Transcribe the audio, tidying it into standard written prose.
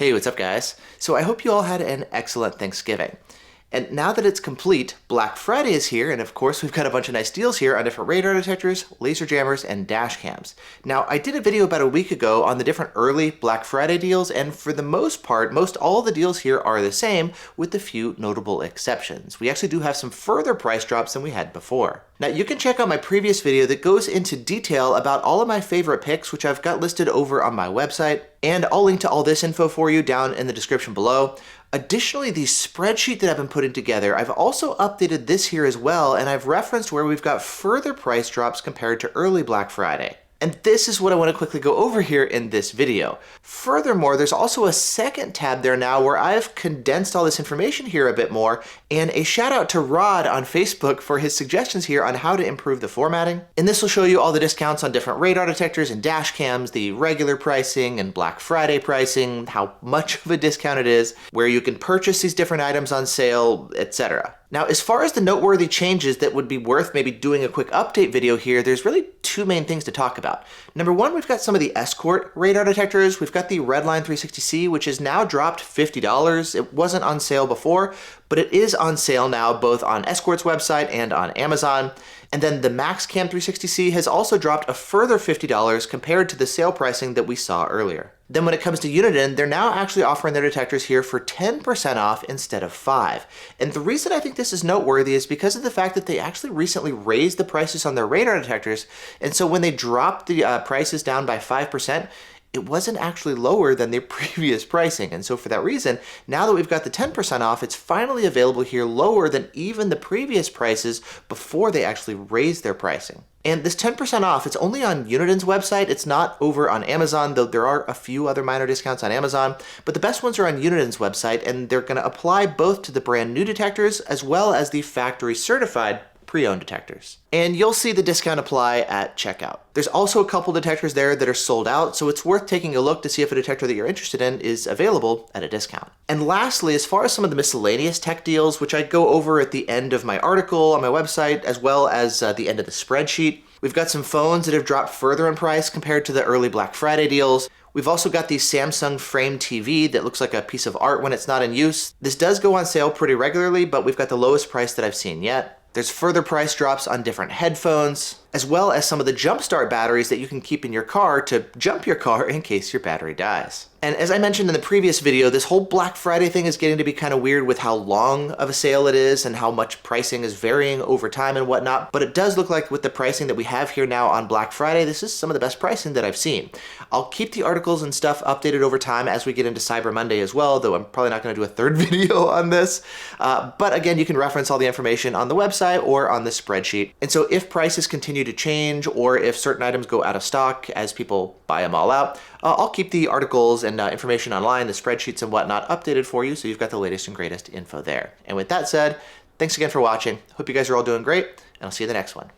Hey, what's up guys? So I hope you all had an excellent Thanksgiving. And now that it's complete, Black Friday is here, and of course we've got a bunch of nice deals here on different radar detectors, laser jammers, and dash cams. Now, I did a video about a week ago on the different early Black Friday deals, and for the most part, most all the deals here are the same, with a few notable exceptions. We actually do have some further price drops than we had before. Now, you can check out my previous video that goes into detail about all of my favorite picks, which I've got listed over on my website, and I'll link to all this info for you down in the description below. Additionally, the spreadsheet that I've been putting together, I've also updated this here as well, and I've referenced where we've got further price drops compared to early Black Friday. And this is what I want to quickly go over here in this video. Furthermore, there's also a second tab there now where I've condensed all this information here a bit more, and a shout out to Rod on Facebook for his suggestions here on how to improve the formatting. And this will show you all the discounts on different radar detectors and dash cams, the regular pricing and Black Friday pricing, how much of a discount it is, where you can purchase these different items on sale, etc. Now, as far as the noteworthy changes that would be worth maybe doing a quick update video here, there's really two main things to talk about. Number one, we've got some of the Escort radar detectors. We've got the Redline 360C, which has now dropped $50. It wasn't on sale before, but it is on sale now both on Escort's website and on Amazon. And then the MaxCam 360C has also dropped a further $50 compared to the sale pricing that we saw earlier. Then when it comes to Uniden, they're now actually offering their detectors here for 10% off instead of 5%. And the reason I think this is noteworthy is because of the fact that they actually recently raised the prices on their radar detectors. And so when they dropped the prices down by 5%, it wasn't actually lower than their previous pricing. And so for that reason, now that we've got the 10% off, it's finally available here lower than even the previous prices before they actually raised their pricing. And this 10% off, it's only on Uniden's website. It's not over on Amazon, though there are a few other minor discounts on Amazon. But the best ones are on Uniden's website, and they're going to apply both to the brand new detectors as well as the factory certified pre-owned detectors. And you'll see the discount apply at checkout. There's also a couple detectors there that are sold out, so it's worth taking a look to see if a detector that you're interested in is available at a discount. And lastly, as far as some of the miscellaneous tech deals, which I go over at the end of my article on my website, as well as the end of the spreadsheet, we've got some phones that have dropped further in price compared to the early Black Friday deals. We've also got the Samsung Frame TV that looks like a piece of art when it's not in use. This does go on sale pretty regularly, but we've got the lowest price that I've seen yet. There's further price drops on different headphones, as well as some of the jumpstart batteries that you can keep in your car to jump your car in case your battery dies. And as I mentioned in the previous video, this whole Black Friday thing is getting to be kind of weird with how long of a sale it is and how much pricing is varying over time and whatnot. But it does look like with the pricing that we have here now on Black Friday, this is some of the best pricing that I've seen. I'll keep the articles and stuff updated over time as we get into Cyber Monday as well, though I'm probably not going to do a third video on this. But again, you can reference all the information on the website or on the spreadsheet. And so if prices continue to change or if certain items go out of stock as people buy them all out, I'll keep the articles and information online, the spreadsheets and whatnot updated for you so you've got the latest and greatest info there. And with that said, thanks again for watching. Hope you guys are all doing great, and I'll see you in the next one.